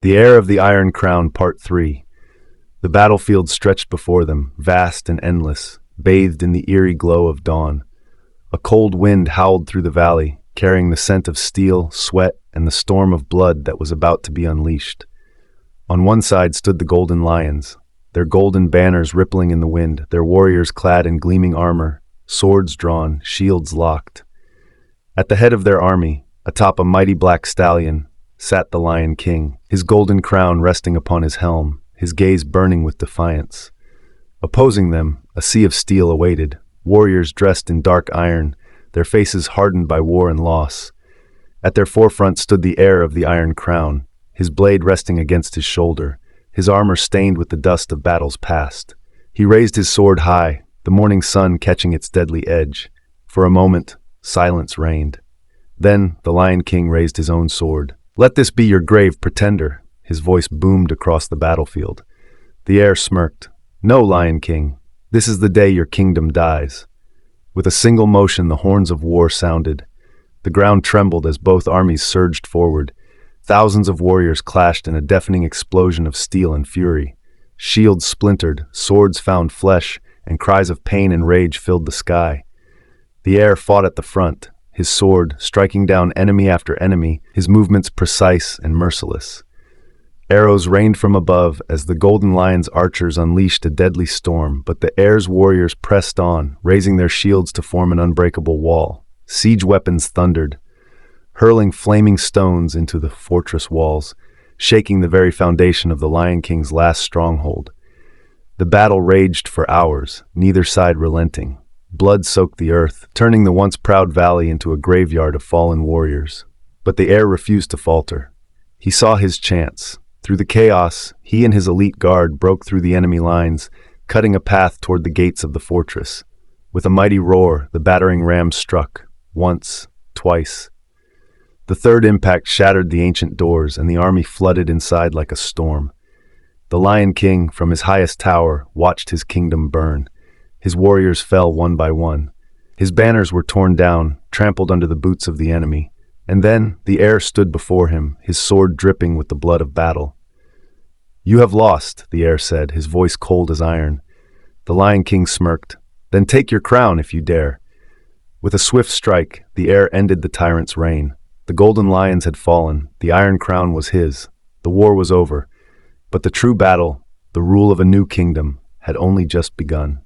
The Heir of the Iron Crown, Part 3. The battlefield stretched before them, vast and endless, bathed in the eerie glow of dawn. A cold wind howled through the valley, carrying the scent of steel, sweat, and the storm of blood that was about to be unleashed. On one side stood the Golden Lions, their golden banners rippling in the wind, their warriors clad in gleaming armor, swords drawn, shields locked. At the head of their army, atop a mighty black stallion, sat the Lion King, his golden crown resting upon his helm, his gaze burning with defiance. Opposing them, a sea of steel awaited, warriors dressed in dark iron, their faces hardened by war and loss. At their forefront stood the Heir of the Iron Crown, his blade resting against his shoulder, his armor stained with the dust of battles past. He raised his sword high, the morning sun catching its deadly edge. For a moment, silence reigned. Then the Lion King raised his own sword. "Let this be your grave, pretender," his voice boomed across the battlefield. The Heir smirked. "No, Lion King, this is the day your kingdom dies." With a single motion, the horns of war sounded. The ground trembled as both armies surged forward. Thousands of warriors clashed in a deafening explosion of steel and fury. Shields splintered, swords found flesh, and cries of pain and rage filled the sky. The Heir fought at the front, his sword striking down enemy after enemy, his movements precise and merciless. Arrows rained from above as the Golden Lion's archers unleashed a deadly storm, but the Heir's warriors pressed on, raising their shields to form an unbreakable wall. Siege weapons thundered, hurling flaming stones into the fortress walls, shaking the very foundation of the Lion King's last stronghold. The battle raged for hours, neither side relenting. Blood soaked the earth, turning the once proud valley into a graveyard of fallen warriors. But the Heir refused to falter. He saw his chance. Through the chaos, he and his elite guard broke through the enemy lines, cutting a path toward the gates of the fortress. With a mighty roar, the battering rams struck. Once, twice. The third impact shattered the ancient doors, and the army flooded inside like a storm. The Lion King, from his highest tower, watched his kingdom burn. His warriors fell one by one. His banners were torn down, trampled under the boots of the enemy. And then the Heir stood before him, his sword dripping with the blood of battle. "You have lost," the Heir said, his voice cold as iron. The Lion King smirked. "Then take your crown if you dare." With a swift strike, the Heir ended the tyrant's reign. The Golden Lions had fallen. The Iron Crown was his. The war was over. But the true battle, the rule of a new kingdom, had only just begun.